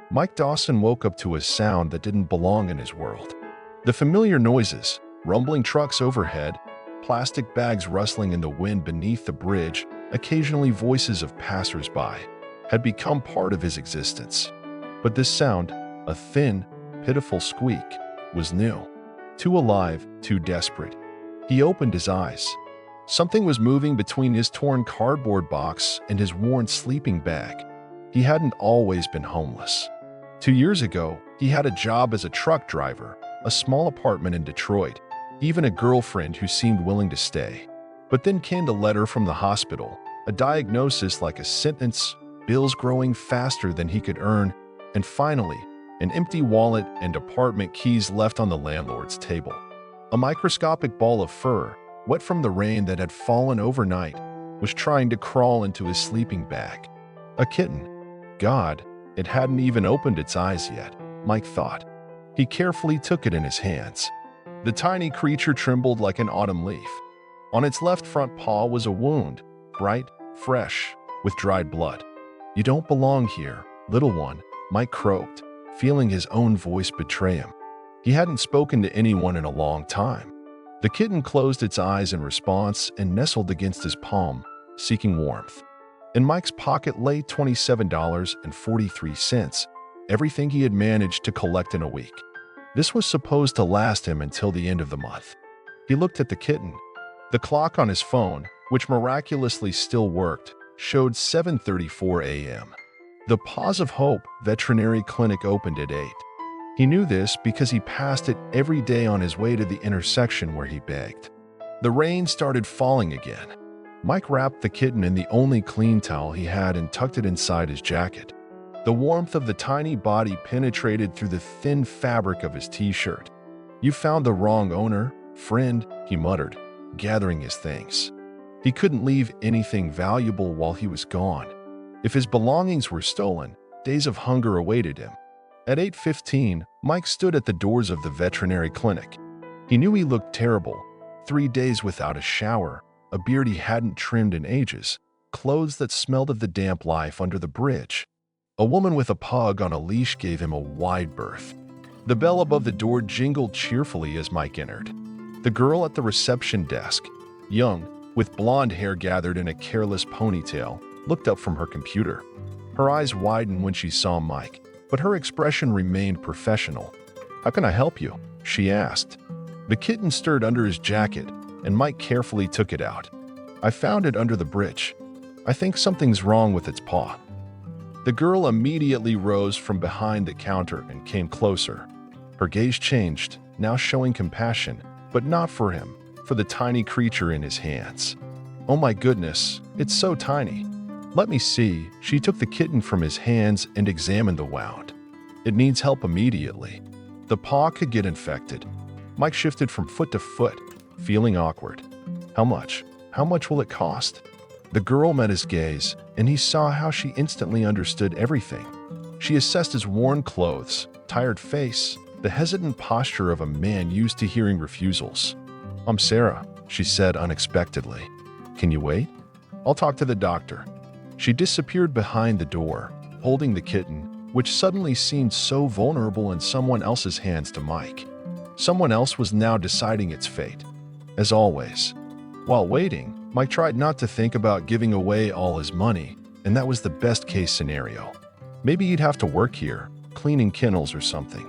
Mike Dawson woke up to a sound that didn't belong in his world. The familiar noises, rumbling trucks overhead, plastic bags rustling in the wind beneath the bridge, occasionally voices of passers-by, had become part of his existence. But this sound, a thin, pitiful squeak, was new. Too alive, too desperate. He opened his eyes. Something was moving between his torn cardboard box and his worn sleeping bag. He hadn't always been homeless. 2 years ago, he had a job as a truck driver, a small apartment in Detroit, even a girlfriend who seemed willing to stay. But then came the letter from the hospital, a diagnosis like a sentence, bills growing faster than he could earn, and finally, an empty wallet and apartment keys left on the landlord's table. A microscopic ball of fur, wet from the rain that had fallen overnight, was trying to crawl into his sleeping bag. A kitten. God, it hadn't even opened its eyes yet, Mike thought. He carefully took it in his hands. The tiny creature trembled like an autumn leaf. On its left front paw was a wound, bright, fresh, with dried blood. "You don't belong here, little one," Mike croaked, feeling his own voice betray him. He hadn't spoken to anyone in a long time. The kitten closed its eyes in response and nestled against his palm, seeking warmth. In Mike's pocket lay $27.43, everything he had managed to collect in a week. This was supposed to last him until the end of the month. He looked at the kitten. The clock on his phone, which miraculously still worked, showed 7:34 a.m. The Paws of Hope veterinary clinic opened at 8. He knew this because he passed it every day on his way to the intersection where he begged. The rain started falling again. Mike wrapped the kitten in the only clean towel he had and tucked it inside his jacket. The warmth of the tiny body penetrated through the thin fabric of his t-shirt. "You found the wrong owner, friend," he muttered, gathering his things. He couldn't leave anything valuable while he was gone. If his belongings were stolen, days of hunger awaited him. At 8:15, Mike stood at the doors of the veterinary clinic. He knew he looked terrible. 3 days without a shower, a beard he hadn't trimmed in ages, clothes that smelled of the damp life under the bridge. A woman with a pug on a leash gave him a wide berth. The bell above the door jingled cheerfully as Mike entered. The girl at the reception desk, young, with blonde hair gathered in a careless ponytail, looked up from her computer. Her eyes widened when she saw Mike, but her expression remained professional. "How can I help you?" she asked. The kitten stirred under his jacket, and Mike carefully took it out. "I found it under the bridge. I think something's wrong with its paw." The girl immediately rose from behind the counter and came closer. Her gaze changed, now showing compassion, but not for him, for the tiny creature in his hands. "Oh my goodness, it's so tiny. Let me see." She took the kitten from his hands and examined the wound. "It needs help immediately. The paw could get infected." Mike shifted from foot to foot, feeling awkward. "How much? How much will it cost?" The girl met his gaze, and he saw how she instantly understood everything. She assessed his worn clothes, tired face, the hesitant posture of a man used to hearing refusals. "I'm Sarah," she said unexpectedly. "Can you wait? I'll talk to the doctor." She disappeared behind the door, holding the kitten, which suddenly seemed so vulnerable in someone else's hands to Mike. Someone else was now deciding its fate. As always. While waiting, Mike tried not to think about giving away all his money, and that was the best-case scenario. Maybe he'd have to work here, cleaning kennels or something.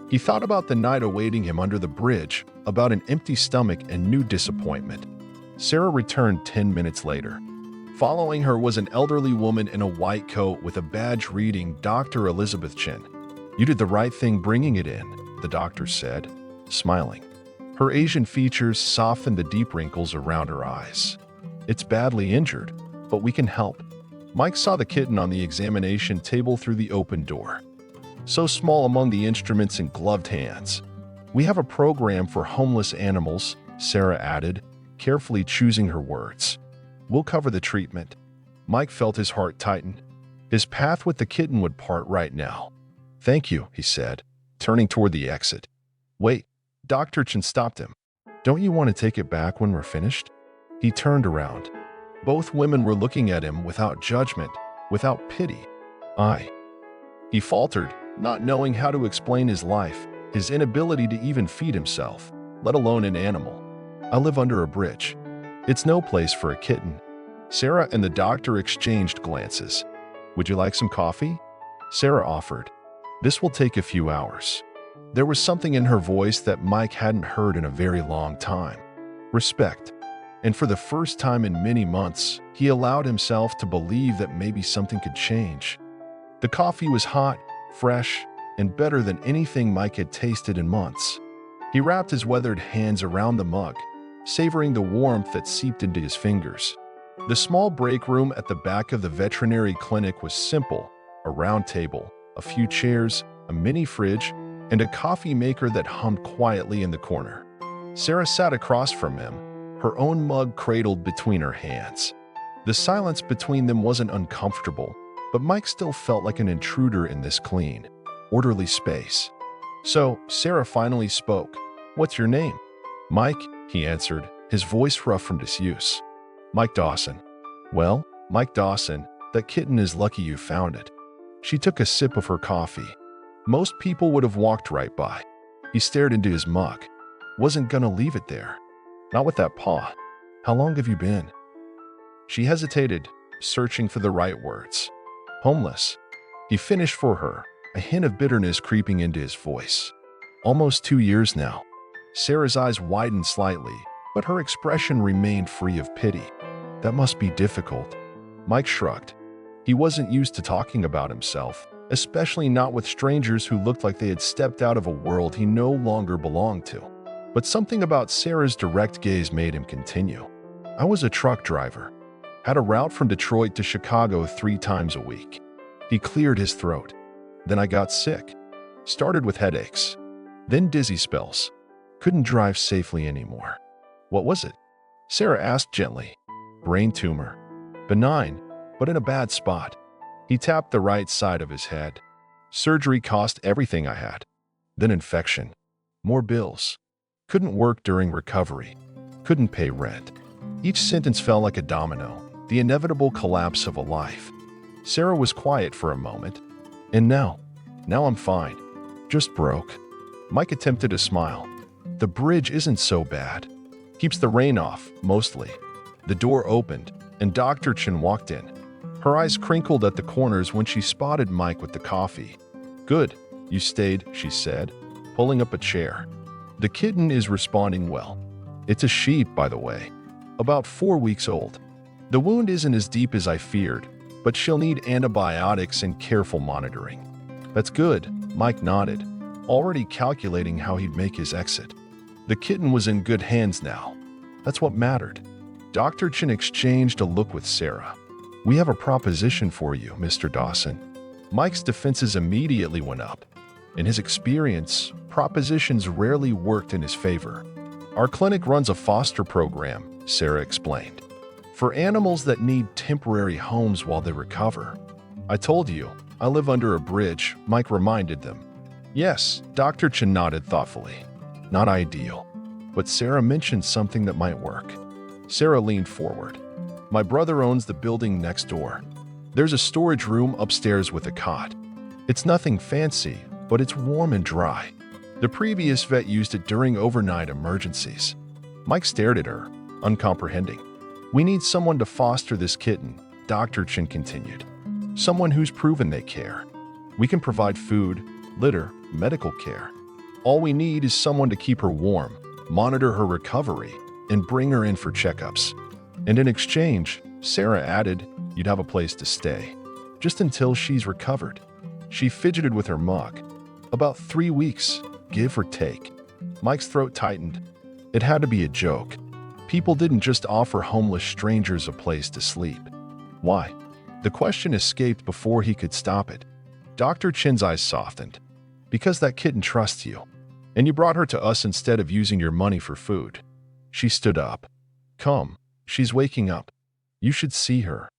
He thought about the night awaiting him under the bridge, about an empty stomach and new disappointment. Sarah returned 10 minutes later. Following her was an elderly woman in a white coat with a badge reading Dr. Elizabeth Chin. "You did the right thing bringing it in," the doctor said, smiling. Her Asian features softened the deep wrinkles around her eyes. "It's badly injured, but we can help." Mike saw the kitten on the examination table through the open door. So small among the instruments and gloved hands. "We have a program for homeless animals," Sarah added, carefully choosing her words. "We'll cover the treatment." Mike felt his heart tighten. His path with the kitten would part right now. "Thank you," he said, turning toward the exit. "Wait." Dr. Chen stopped him. "Don't you want to take it back when we're finished?" He turned around. Both women were looking at him without judgment, without pity. "I." He faltered, not knowing how to explain his life, his inability to even feed himself, let alone an animal. I live under a bridge. It's no place for a kitten. Sarah and the doctor exchanged glances. Would you like some coffee? Sarah offered. This will take a few hours. There was something in her voice that Mike hadn't heard in a very long time. Respect. And for the first time in many months, he allowed himself to believe that maybe something could change. The coffee was hot, fresh, and better than anything Mike had tasted in months. He wrapped his weathered hands around the mug, savoring the warmth that seeped into his fingers. The small break room at the back of the veterinary clinic was simple: a round table, a few chairs, a mini fridge, and a coffee maker that hummed quietly in the corner. Sarah sat across from him, her own mug cradled between her hands. The silence between them wasn't uncomfortable, but Mike still felt like an intruder in this clean, orderly space. So, Sarah finally spoke. What's your name? Mike, he answered, his voice rough from disuse. Mike Dawson. Well, Mike Dawson, that kitten is lucky you found it. She took a sip of her coffee. Most people would have walked right by. He stared into his mug. Wasn't gonna leave it there. Not with that paw. How long have you been? She hesitated, searching for the right words. Homeless. He finished for her, a hint of bitterness creeping into his voice. Almost 2 years now. Sarah's eyes widened slightly, but her expression remained free of pity. That must be difficult. Mike shrugged. He wasn't used to talking about himself, especially not with strangers who looked like they had stepped out of a world he no longer belonged to. But something about Sarah's direct gaze made him continue. I was a truck driver. Had a route from Detroit to Chicago 3 times a week. He cleared his throat. Then I got sick. Started with headaches. Then dizzy spells. Couldn't drive safely anymore. What was it? Sarah asked gently. Brain tumor. Benign, but in a bad spot. He tapped the right side of his head. Surgery cost everything I had. Then infection. More bills. Couldn't work during recovery. Couldn't pay rent. Each sentence fell like a domino, the inevitable collapse of a life. Sarah was quiet for a moment. And now I'm fine. Just broke. Mike attempted a smile. The bridge isn't so bad. Keeps the rain off, mostly. The door opened, and Dr. Chen walked in. Her eyes crinkled at the corners when she spotted Mike with the coffee. Good, you stayed, she said, pulling up a chair. The kitten is responding well. It's a sheep, by the way. About 4 weeks old. The wound isn't as deep as I feared, but she'll need antibiotics and careful monitoring. That's good, Mike nodded, already calculating how he'd make his exit. The kitten was in good hands now. That's what mattered. Dr. Chen exchanged a look with Sarah. We have a proposition for you, Mr. Dawson. Mike's defenses immediately went up. In his experience, propositions rarely worked in his favor. Our clinic runs a foster program, Sarah explained, for animals that need temporary homes while they recover. I told you, I live under a bridge, Mike reminded them. Yes, Dr. Chen nodded thoughtfully. Not ideal. But Sarah mentioned something that might work. Sarah leaned forward. My brother owns the building next door. There's a storage room upstairs with a cot. It's nothing fancy, but it's warm and dry. The previous vet used it during overnight emergencies. Mike stared at her, uncomprehending. We need someone to foster this kitten, Dr. Chen continued. Someone who's proven they care. We can provide food, litter, medical care. All we need is someone to keep her warm, monitor her recovery, and bring her in for checkups. And in exchange, Sarah added, you'd have a place to stay. Just until she's recovered. She fidgeted with her mug. About 3 weeks, give or take. Mike's throat tightened. It had to be a joke. People didn't just offer homeless strangers a place to sleep. Why? The question escaped before he could stop it. Dr. Chen's eyes softened. Because that kitten trusts you. And you brought her to us instead of using your money for food. She stood up. Come, she's waking up. You should see her.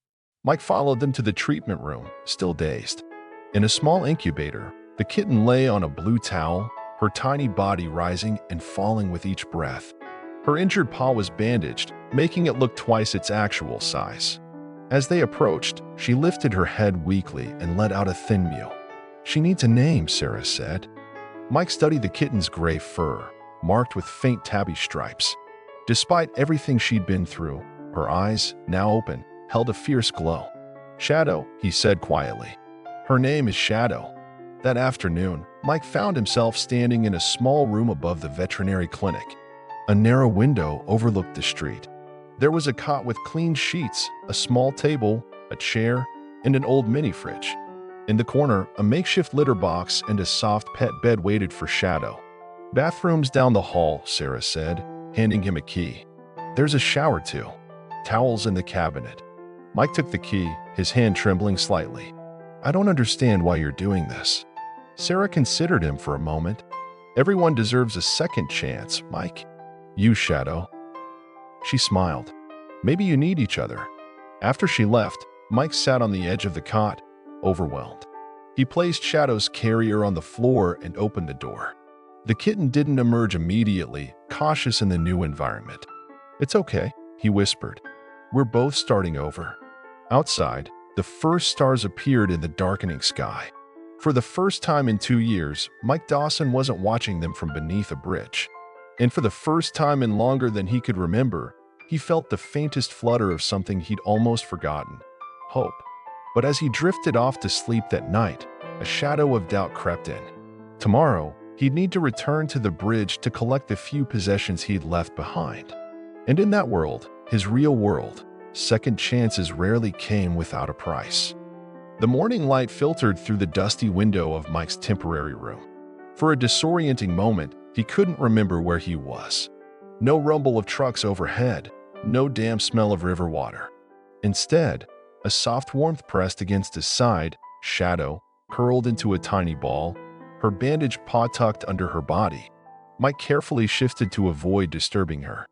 Mike followed them to the treatment room, still dazed. In a small incubator, the kitten lay on a blue towel, her tiny body rising and falling with each breath. Her injured paw was bandaged, making it look twice its actual size. As they approached, she lifted her head weakly and let out a thin mew. She needs a name, Sarah said. Mike studied the kitten's gray fur, marked with faint tabby stripes. Despite everything she'd been through, her eyes, now open, held a fierce glow. Shadow, he said quietly. Her name is Shadow. That afternoon, Mike found himself standing in a small room above the veterinary clinic. A narrow window overlooked the street. There was a cot with clean sheets, a small table, a chair, and an old mini-fridge. In the corner, a makeshift litter box and a soft pet bed waited for Shadow. Bathrooms down the hall, Sarah said, handing him a key. There's a shower too. Towels in the cabinet. Mike took the key, his hand trembling slightly. I don't understand why you're doing this. Sarah considered him for a moment. Everyone deserves a second chance, Mike. You, Shadow. She smiled. Maybe you need each other. After she left, Mike sat on the edge of the cot, overwhelmed. He placed Shadow's carrier on the floor and opened the door. The kitten didn't emerge immediately, cautious in the new environment. It's okay, he whispered. We're both starting over. Outside, the first stars appeared in the darkening sky. For the first time in 2 years, Mike Dawson wasn't watching them from beneath a bridge. And for the first time in longer than he could remember, he felt the faintest flutter of something he'd almost forgotten: hope. But as he drifted off to sleep that night, a shadow of doubt crept in. Tomorrow, he'd need to return to the bridge to collect the few possessions he'd left behind. And in that world, his real world, second chances rarely came without a price. The morning light filtered through the dusty window of Mike's temporary room. For a disorienting moment, he couldn't remember where he was. No rumble of trucks overhead, no damp smell of river water. Instead, a soft warmth pressed against his side, Shadow, curled into a tiny ball, her bandaged paw tucked under her body. Mike carefully shifted to avoid disturbing her.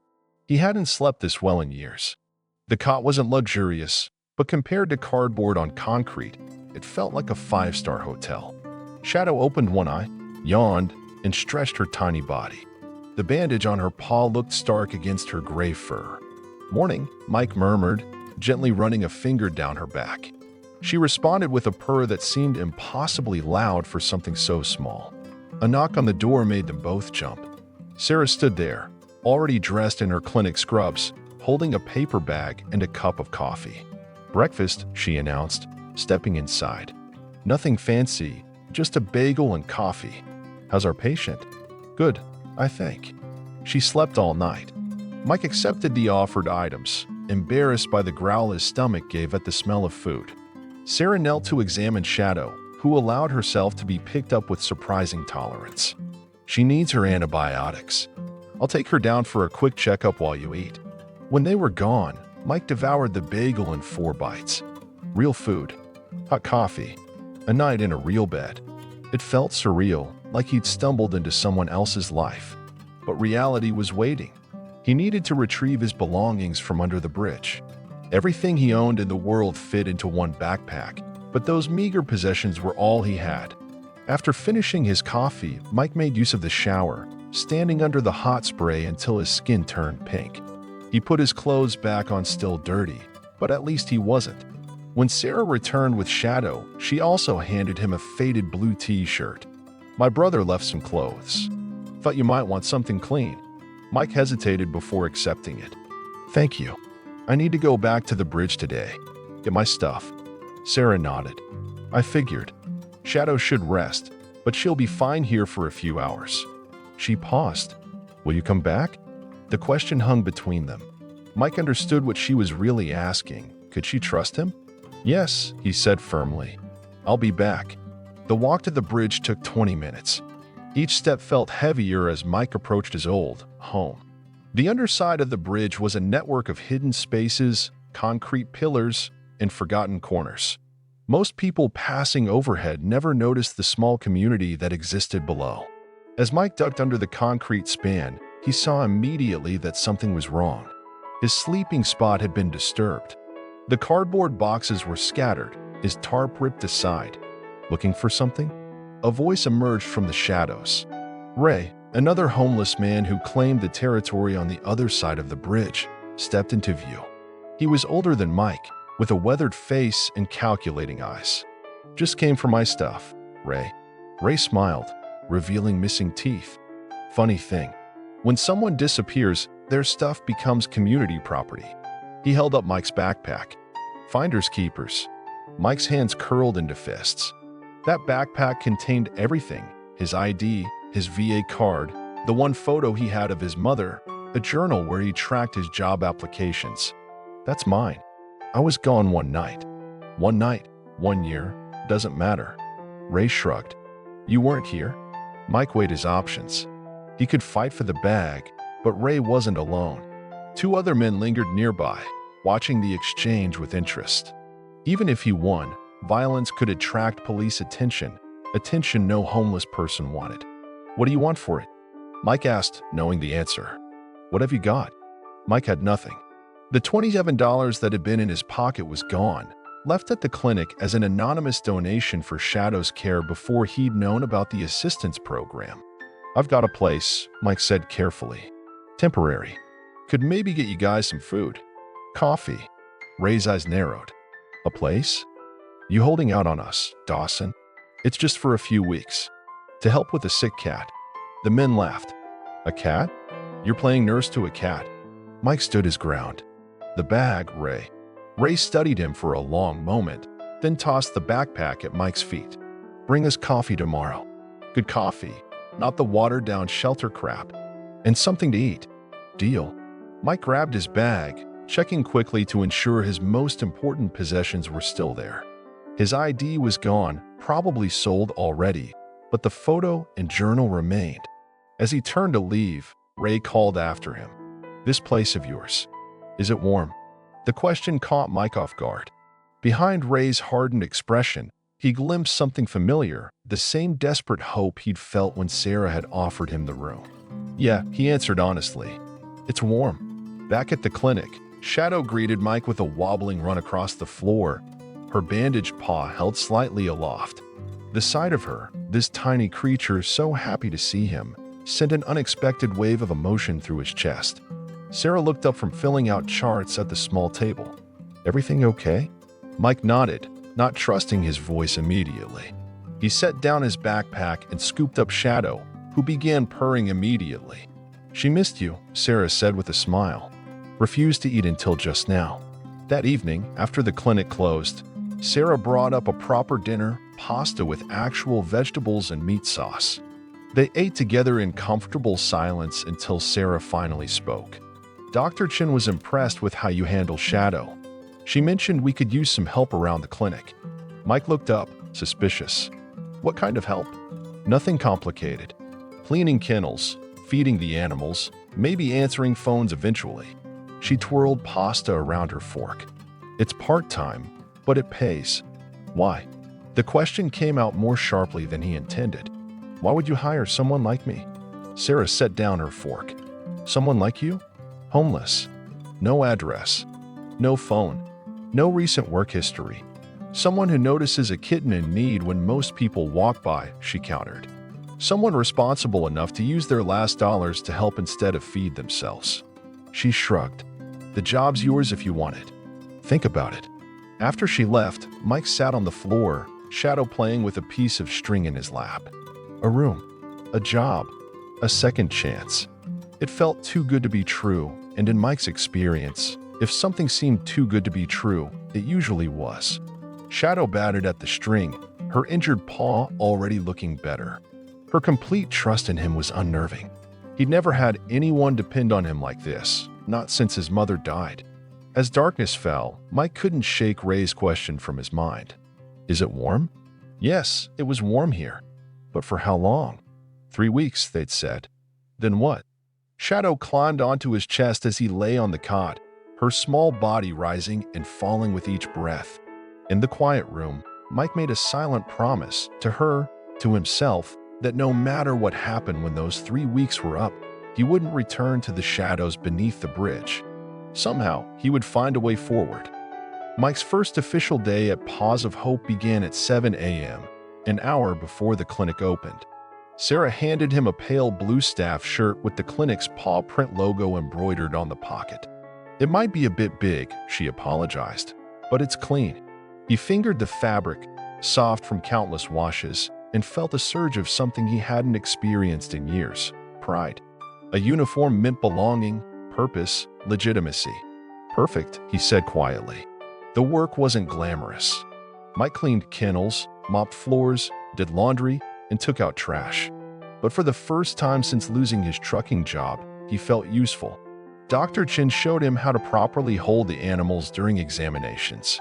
He hadn't slept this well in years. The cot wasn't luxurious, but compared to cardboard on concrete, it felt like a 5-star hotel. Shadow opened one eye, yawned, and stretched her tiny body. The bandage on her paw looked stark against her gray fur. Morning, Mike murmured, gently running a finger down her back. She responded with a purr that seemed impossibly loud for something so small. A knock on the door made them both jump. Sarah stood there, already dressed in her clinic scrubs, holding a paper bag and a cup of coffee. Breakfast, she announced, stepping inside. Nothing fancy, just a bagel and coffee. How's our patient? Good, I think. She slept all night. Mike accepted the offered items, embarrassed by the growl his stomach gave at the smell of food. Sarah knelt to examine Shadow, who allowed herself to be picked up with surprising tolerance. She needs her antibiotics. I'll take her down for a quick checkup while you eat. When they were gone, Mike devoured the bagel in 4 bites. Real food, hot coffee, a night in a real bed. It felt surreal, like he'd stumbled into someone else's life. But reality was waiting. He needed to retrieve his belongings from under the bridge. Everything he owned in the world fit into one backpack, but those meager possessions were all he had. After finishing his coffee, Mike made use of the shower, standing under the hot spray until his skin turned pink. He put his clothes back on, still dirty, but at least he wasn't. When Sarah returned with Shadow, she also handed him a faded blue t-shirt. My brother left some clothes. Thought you might want something clean. Mike hesitated before accepting it. Thank you. I need to go back to the bridge today. Get my stuff. Sarah nodded. I figured. Shadow should rest, but she'll be fine here for a few hours. She paused. Will you come back? The question hung between them. Mike understood what she was really asking. Could she trust him? Yes, he said firmly. I'll be back. The walk to the bridge took 20 minutes. Each step felt heavier as Mike approached his old home. The underside of the bridge was a network of hidden spaces, concrete pillars, and forgotten corners. Most people passing overhead never noticed the small community that existed below. As Mike ducked under the concrete span, he saw immediately that something was wrong. His sleeping spot had been disturbed. The cardboard boxes were scattered, his tarp ripped aside. Looking for something? A voice emerged from the shadows. Ray, another homeless man who claimed the territory on the other side of the bridge, stepped into view. He was older than Mike, with a weathered face and calculating eyes. Just came for my stuff. Ray. Ray smiled, revealing missing teeth. Funny thing, when someone disappears, their stuff becomes community property. He held up Mike's backpack. Finders keepers. Mike's hands curled into fists. That backpack contained everything: his ID, his VA card, the one photo he had of his mother, a journal where he tracked his job applications. That's mine. I was gone one night. 1 year, doesn't matter. Ray shrugged. You weren't here? Mike weighed his options. He could fight for the bag, but Ray wasn't alone. 2 other men lingered nearby, watching the exchange with interest. Even if he won, violence could attract police attention no homeless person wanted. What do you want for it? Mike asked, knowing the answer. What have you got? Mike had nothing. The $27 that had been in his pocket was gone, left at the clinic as an anonymous donation for Shadow's care before he'd known about the assistance program. I've got a place, Mike said carefully. Temporary. Could maybe get you guys some food. Coffee. Ray's eyes narrowed. A place? You holding out on us, Dawson? It's just for a few weeks. To help with a sick cat. The men laughed. A cat? You're playing nurse to a cat. Mike stood his ground. The bag, Ray. Ray studied him for a long moment, then tossed the backpack at Mike's feet. Bring us coffee tomorrow. Good coffee, not the watered-down shelter crap. And something to eat. Deal. Mike grabbed his bag, checking quickly to ensure his most important possessions were still there. His ID was gone, probably sold already, but the photo and journal remained. As he turned to leave, Ray called after him. This place of yours, is it warm? The question caught Mike off guard. Behind Ray's hardened expression, he glimpsed something familiar, the same desperate hope he'd felt when Sarah had offered him the room. Yeah, he answered honestly. It's warm. Back at the clinic, Shadow greeted Mike with a wobbling run across the floor, her bandaged paw held slightly aloft. The sight of her, this tiny creature so happy to see him, sent an unexpected wave of emotion through his chest. Sarah looked up from filling out charts at the small table. Everything okay? Mike nodded, not trusting his voice immediately. He set down his backpack and scooped up Shadow, who began purring immediately. She missed you, Sarah said with a smile. Refused to eat until just now. That evening, after the clinic closed, Sarah brought up a proper dinner, pasta with actual vegetables and meat sauce. They ate together in comfortable silence until Sarah finally spoke. Dr. Chin was impressed with how you handle Shadow. She mentioned we could use some help around the clinic. Mike looked up, suspicious. What kind of help? Nothing complicated. Cleaning kennels, feeding the animals, maybe answering phones eventually. She twirled pasta around her fork. It's part-time, but it pays. Why? The question came out more sharply than he intended. Why would you hire someone like me? Sarah set down her fork. Someone like you? Homeless. No address. No phone. No recent work history. Someone who notices a kitten in need when most people walk by, she countered. Someone responsible enough to use their last dollars to help instead of feed themselves. She shrugged. The job's yours if you want it. Think about it. After she left, Mike sat on the floor, Shadow playing with a piece of string in his lap. A room. A job. A second chance. It felt too good to be true, and in Mike's experience, if something seemed too good to be true, it usually was. Shadow batted at the string, her injured paw already looking better. Her complete trust in him was unnerving. He'd never had anyone depend on him like this, not since his mother died. As darkness fell, Mike couldn't shake Ray's question from his mind. Is it warm? Yes, it was warm here. But for how long? 3 weeks, they'd said. Then what? Shadow climbed onto his chest as he lay on the cot, her small body rising and falling with each breath. In the quiet room, Mike made a silent promise to her, to himself, that no matter what happened when those 3 weeks were up, he wouldn't return to the shadows beneath the bridge. Somehow, he would find a way forward. Mike's first official day at Paws of Hope began at 7 a.m., an hour before the clinic opened. Sarah handed him a pale blue staff shirt with the clinic's paw print logo embroidered on the pocket. It might be a bit big, she apologized, but it's clean. He fingered the fabric, soft from countless washes, and felt a surge of something he hadn't experienced in years: pride. A uniform meant belonging, purpose, legitimacy. "Perfect," he said quietly. The work wasn't glamorous. Mike cleaned kennels, mopped floors, did laundry, and took out trash. But for the first time since losing his trucking job, he felt useful. Dr. Chin showed him how to properly hold the animals during examinations.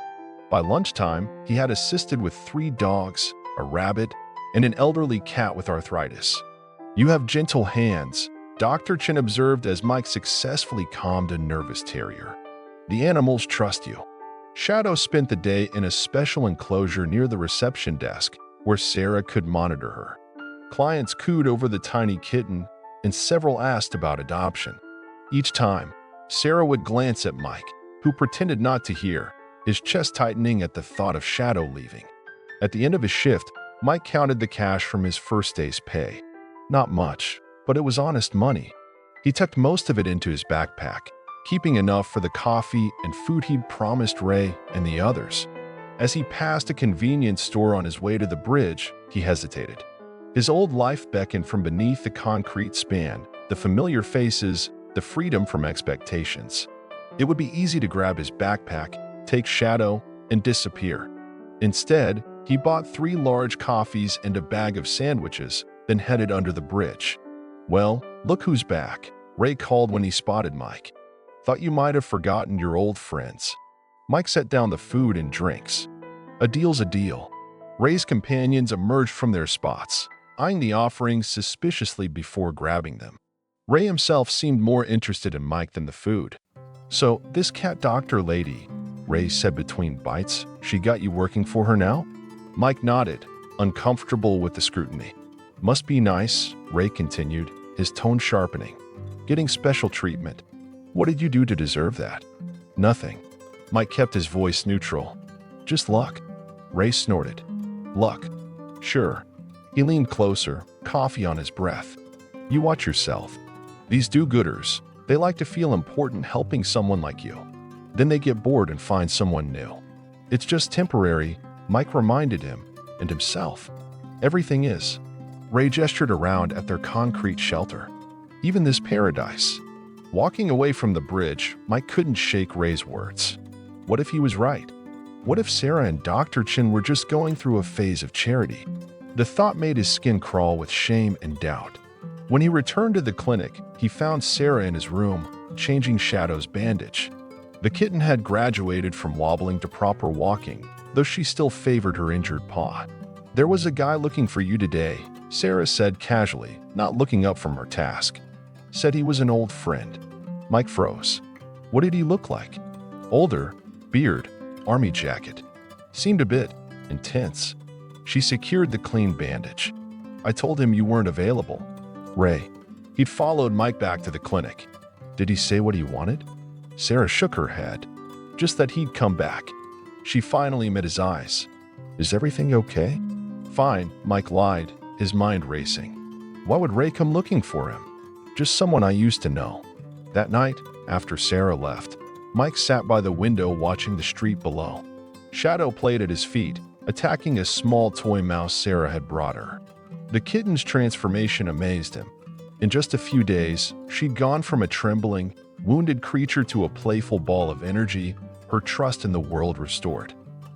By lunchtime, he had assisted with 3 dogs, a rabbit, and an elderly cat with arthritis. "You have gentle hands," Dr. Chin observed as Mike successfully calmed a nervous terrier. "The animals trust you." Shadow spent the day in a special enclosure near the reception desk where Sarah could monitor her. Clients cooed over the tiny kitten, and several asked about adoption. Each time, Sarah would glance at Mike, who pretended not to hear, his chest tightening at the thought of Shadow leaving. At the end of his shift, Mike counted the cash from his first day's pay. Not much, but it was honest money. He tucked most of it into his backpack, keeping enough for the coffee and food he'd promised Ray and the others. As he passed a convenience store on his way to the bridge, he hesitated. His old life beckoned from beneath the concrete span, the familiar faces, the freedom from expectations. It would be easy to grab his backpack, take Shadow, and disappear. Instead, he bought 3 large coffees and a bag of sandwiches, then headed under the bridge. "Well, look who's back," Ray called when he spotted Mike. "Thought you might have forgotten your old friends." Mike set down the food and drinks. "A deal's a deal." Ray's companions emerged from their spots, eyeing the offerings suspiciously before grabbing them. Ray himself seemed more interested in Mike than the food. "So, this cat doctor lady," Ray said between bites, "she got you working for her now?" Mike nodded, uncomfortable with the scrutiny. "Must be nice," Ray continued, his tone sharpening. "Getting special treatment. What did you do to deserve that?" "Nothing." Mike kept his voice neutral. "Just luck." Ray snorted. "Luck? Sure." He leaned closer, coffee on his breath. "You watch yourself. These do-gooders, they like to feel important helping someone like you. Then they get bored and find someone new. It's just temporary," Mike reminded him, and himself. "Everything is." Ray gestured around at their concrete shelter. "Even this paradise." Walking away from the bridge, Mike couldn't shake Ray's words. What if he was right? What if Sarah and Dr. Chin were just going through a phase of charity? The thought made his skin crawl with shame and doubt. When he returned to the clinic, he found Sarah in his room, changing Shadow's bandage. The kitten had graduated from wobbling to proper walking, though she still favored her injured paw. "There was a guy looking for you today," Sarah said casually, not looking up from her task. "Said he was an old friend." Mike froze. What did he look like? Older, beard, army jacket. Seemed a bit intense. She secured the clean bandage. "I told him you weren't available." Ray. He'd followed Mike back to the clinic. "Did he say what he wanted?" Sarah shook her head. "Just that he'd come back." She finally met his eyes. "Is everything okay?" "Fine," Mike lied, his mind racing. Why would Ray come looking for him? "Just someone I used to know." That night, after Sarah left, Mike sat by the window watching the street below. Shadow played at his feet, attacking a small toy mouse Sarah had brought her. The kitten's transformation amazed him. In just a few days, she'd gone from a trembling, wounded creature to a playful ball of energy, her trust in the world restored.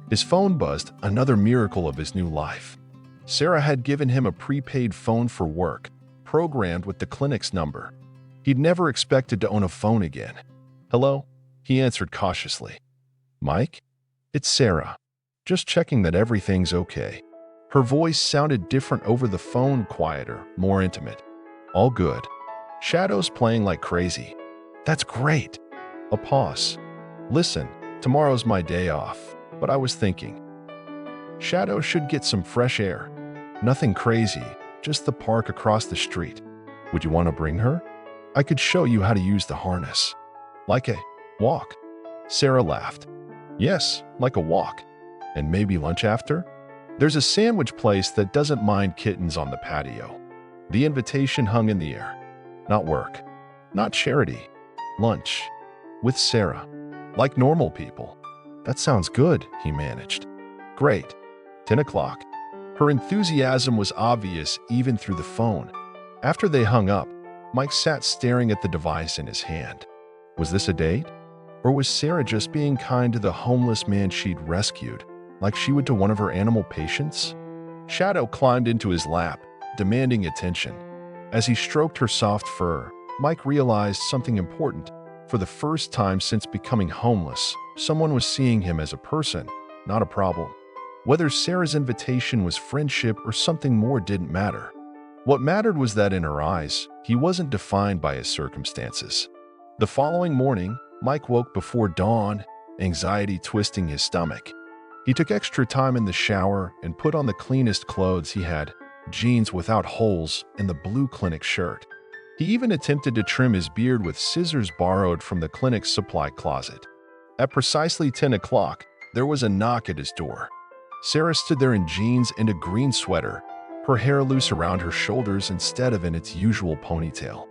His phone buzzed, another miracle of his new life. Sarah had given him a prepaid phone for work, programmed with the clinic's number. He'd never expected to own a phone again. "Hello?" he answered cautiously. "Mike? It's Sarah. Just checking that everything's okay." Her voice sounded different over the phone, quieter, more intimate. "All good. Shadow's playing like crazy." "That's great." A pause. "Listen, tomorrow's my day off, but I was thinking. Shadow should get some fresh air. Nothing crazy, just the park across the street. Would you want to bring her? I could show you how to use the harness." "Like a walk?" Sarah laughed. "Yes, like a walk. And maybe lunch after? There's a sandwich place that doesn't mind kittens on the patio." The invitation hung in the air. Not work. Not charity. Lunch. With Sarah. Like normal people. "That sounds good," he managed. "Great. 10 o'clock. Her enthusiasm was obvious even through the phone. After they hung up, Mike sat staring at the device in his hand. Was this a date? Or was Sarah just being kind to the homeless man she'd rescued, like she would to one of her animal patients? Shadow climbed into his lap, demanding attention. As he stroked her soft fur, Mike realized something important. For the first time since becoming homeless, someone was seeing him as a person, not a problem. Whether Sarah's invitation was friendship or something more didn't matter. What mattered was that in her eyes, he wasn't defined by his circumstances. The following morning, Mike woke before dawn, anxiety twisting his stomach. He took extra time in the shower and put on the cleanest clothes he had, jeans without holes and the blue clinic shirt. He even attempted to trim his beard with scissors borrowed from the clinic's supply closet. At precisely 10 o'clock, there was a knock at his door. Sarah stood there in jeans and a green sweater, her hair loose around her shoulders instead of in its usual ponytail.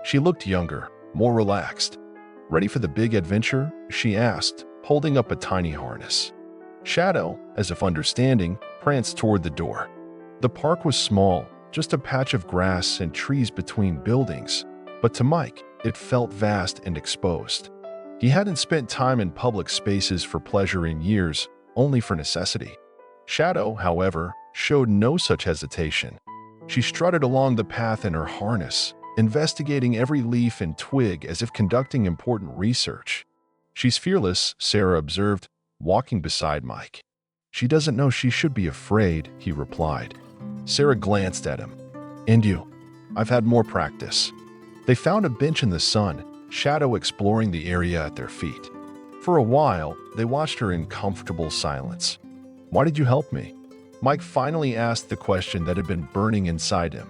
She looked younger, more relaxed. "Ready for the big adventure?" she asked, holding up a tiny harness. Shadow, as if understanding, pranced toward the door. The park was small, just a patch of grass and trees between buildings, but to Mike, it felt vast and exposed. He hadn't spent time in public spaces for pleasure in years, only for necessity. Shadow, however, showed no such hesitation. She strutted along the path in her harness, investigating every leaf and twig as if conducting important research. "She's fearless," Sarah observed, walking beside Mike. "She doesn't know she should be afraid," he replied. Sarah glanced at him. "And you?" "I've had more practice." They found a bench in the sun, Shadow exploring the area at their feet. For a while, they watched her in comfortable silence. "Why did you help me?" Mike finally asked the question that had been burning inside him.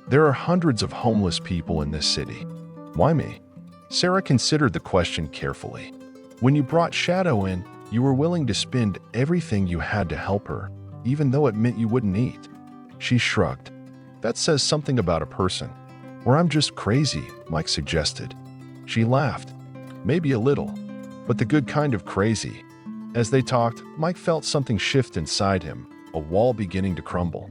"There are hundreds of homeless people in this city. Why me?" Sarah considered the question carefully. "When you brought Shadow in, you were willing to spend everything you had to help her, even though it meant you wouldn't eat." She shrugged. "That says something about a person." "Or I'm just crazy," Mike suggested. She laughed. "Maybe a little, but the good kind of crazy." As they talked, Mike felt something shift inside him, a wall beginning to crumble.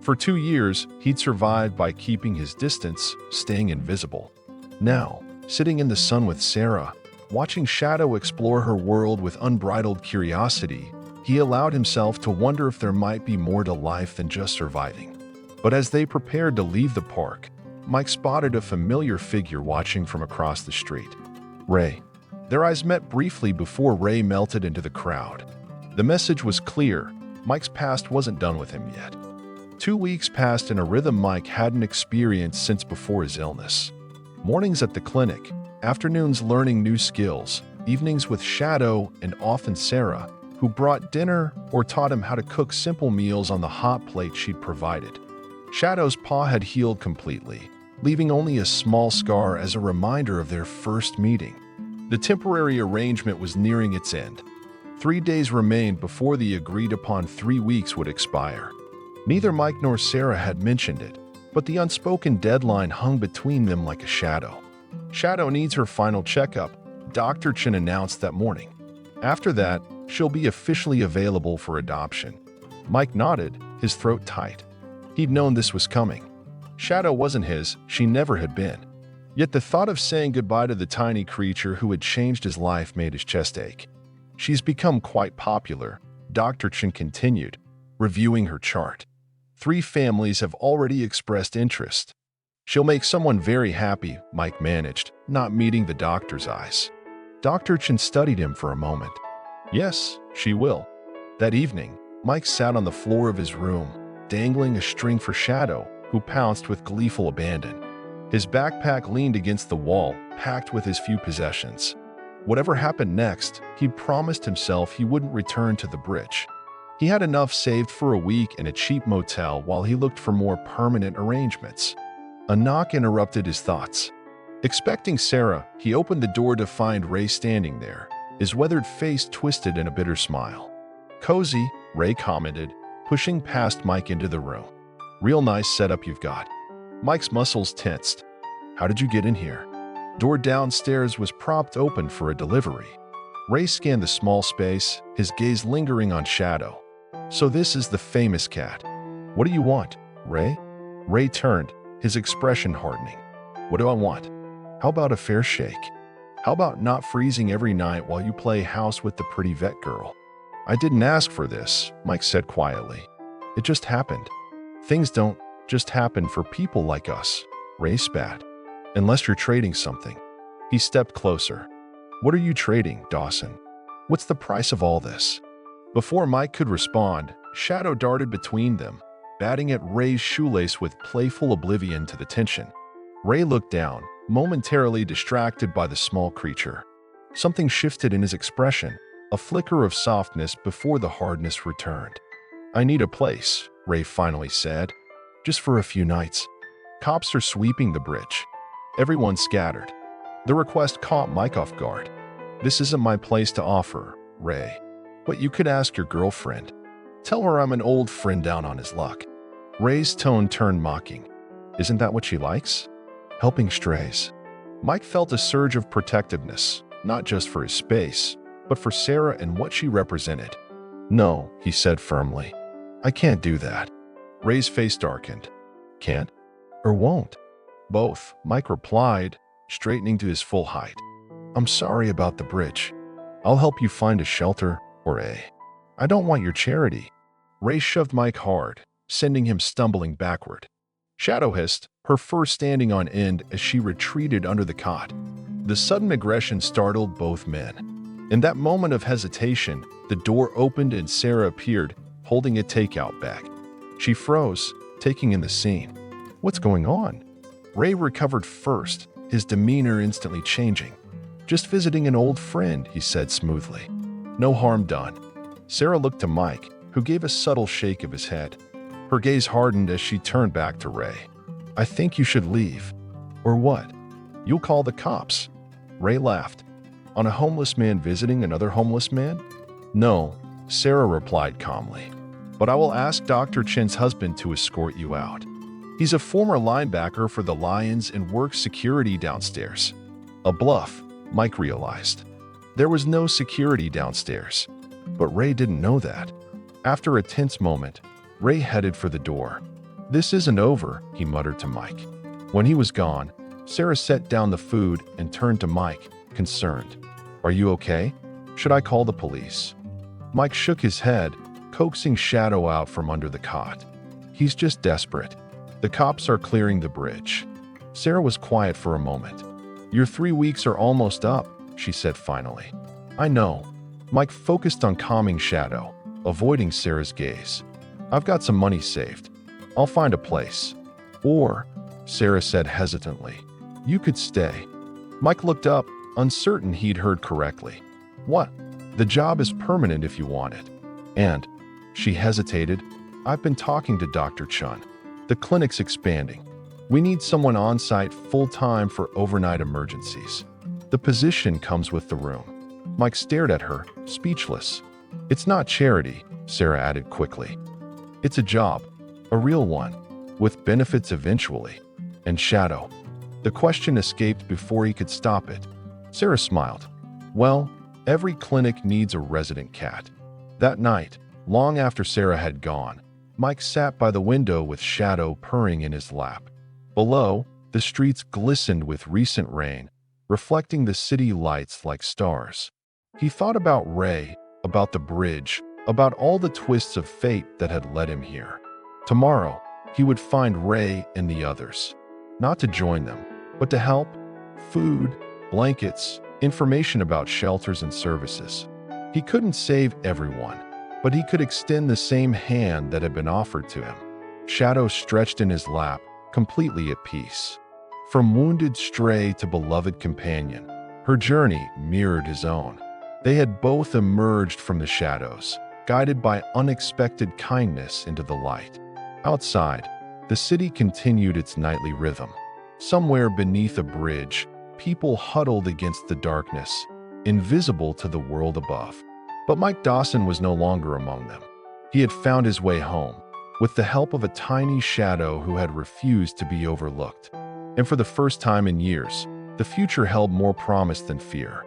For 2 years, he'd survived by keeping his distance, staying invisible. Now, sitting in the sun with Sarah, watching Shadow explore her world with unbridled curiosity, he allowed himself to wonder if there might be more to life than just surviving. But as they prepared to leave the park, Mike spotted a familiar figure watching from across the street. Ray. Their eyes met briefly before Ray melted into the crowd. The message was clear. Mike's past wasn't done with him yet. 2 weeks passed in a rhythm Mike hadn't experienced since before his illness. Mornings at the clinic, afternoons learning new skills, evenings with Shadow and often Sarah, who brought dinner or taught him how to cook simple meals on the hot plate she'd provided. Shadow's paw had healed completely, leaving only a small scar as a reminder of their first meeting. The temporary arrangement was nearing its end. 3 days remained before the agreed-upon 3 weeks would expire. Neither Mike nor Sarah had mentioned it, but the unspoken deadline hung between them like a shadow. Shadow needs her final checkup, Dr. Chen announced that morning. After that, she'll be officially available for adoption. Mike nodded, his throat tight. He'd known this was coming. Shadow wasn't his, she never had been. Yet the thought of saying goodbye to the tiny creature who had changed his life made his chest ache. "She's become quite popular," Dr. Chen continued, reviewing her chart. 3 families have already expressed interest. "She'll make someone very happy," Mike managed, not meeting the doctor's eyes. Dr. Chen studied him for a moment. "Yes, she will." That evening, Mike sat on the floor of his room, dangling a string for Shadow, who pounced with gleeful abandon. His backpack leaned against the wall, packed with his few possessions. Whatever happened next, he'd promised himself he wouldn't return to the bridge. He had enough saved for a week in a cheap motel while he looked for more permanent arrangements. A knock interrupted his thoughts. Expecting Sarah, he opened the door to find Ray standing there, his weathered face twisted in a bitter smile. "Cozy," Ray commented, pushing past Mike into the room. "Real nice setup you've got." Mike's muscles tensed. "How did you get in here?" Door downstairs was propped open for a delivery. Ray scanned the small space, his gaze lingering on Shadow. "So this is the famous cat." What do you want, Ray? Ray turned, his expression hardening. What do I want? How about a fair shake? How about not freezing every night while you play house with the pretty vet girl? I didn't ask for this, Mike said quietly. It just happened. Things don't just happen for people like us, Ray spat. Unless you're trading something. He stepped closer. What are you trading, Dawson? What's the price of all this? Before Mike could respond, Shadow darted between them, batting at Ray's shoelace with playful oblivion to the tension. Ray looked down, momentarily distracted by the small creature. Something shifted in his expression, a flicker of softness before the hardness returned. I need a place, Ray finally said. Just for a few nights. Cops are sweeping the bridge. Everyone scattered. The request caught Mike off guard. This isn't my place to offer, Ray. But you could ask your girlfriend. Tell her I'm an old friend down on his luck. Ray's tone turned mocking. Isn't that what she likes? Helping strays. Mike felt a surge of protectiveness, not just for his space, but for Sarah and what she represented. No, he said firmly. I can't do that. Ray's face darkened. Can't? Or won't? Both, Mike replied, straightening to his full height. I'm sorry about the bridge. I'll help you find a shelter or I don't want your charity. Ray shoved Mike hard, sending him stumbling backward. Shadow hissed, her fur standing on end as she retreated under the cot. The sudden aggression startled both men. In that moment of hesitation, the door opened and Sarah appeared, holding a takeout bag. She froze, taking in the scene. What's going on? Ray recovered first, his demeanor instantly changing. Just visiting an old friend, he said smoothly. No harm done. Sarah looked to Mike, who gave a subtle shake of his head. Her gaze hardened as she turned back to Ray. I think you should leave. Or what? You'll call the cops. Ray laughed. On a homeless man visiting another homeless man? No, Sarah replied calmly. But I will ask Dr. Chen's husband to escort you out. He's a former linebacker for the Lions and works security downstairs. A bluff, Mike realized. There was no security downstairs. But Ray didn't know that. After a tense moment, Ray headed for the door. This isn't over, he muttered to Mike. When he was gone, Sarah set down the food and turned to Mike, concerned. Are you okay? Should I call the police? Mike shook his head, coaxing Shadow out from under the cot. He's just desperate. The cops are clearing the bridge. Sarah was quiet for a moment. Your 3 weeks are almost up, she said finally. I know. Mike focused on calming Shadow, avoiding Sarah's gaze. I've got some money saved. I'll find a place. Or, Sarah said hesitantly, you could stay. Mike looked up, uncertain he'd heard correctly. What? The job is permanent if you want it. And, she hesitated, I've been talking to Dr. Chun. The clinic's expanding. We need someone on site full-time for overnight emergencies. The position comes with the room. Mike stared at her, speechless. It's not charity, Sarah added quickly. It's a job, a real one, with benefits eventually. And Shadow. The question escaped before he could stop it. Sarah smiled. Well, every clinic needs a resident cat. That night, long after Sarah had gone, Mike sat by the window with Shadow purring in his lap. Below, the streets glistened with recent rain, reflecting the city lights like stars. He thought about Ray, about the bridge, about all the twists of fate that had led him here. Tomorrow, he would find Ray and the others. Not to join them, but to help. Food, blankets, information about shelters and services. He couldn't save everyone, but he could extend the same hand that had been offered to him. Shadow stretched in his lap, completely at peace. From wounded stray to beloved companion, her journey mirrored his own. They had both emerged from the shadows, guided by unexpected kindness into the light. Outside, the city continued its nightly rhythm. Somewhere beneath a bridge, people huddled against the darkness, invisible to the world above. But Mike Dawson was no longer among them. He had found his way home, with the help of a tiny shadow who had refused to be overlooked. And for the first time in years, the future held more promise than fear.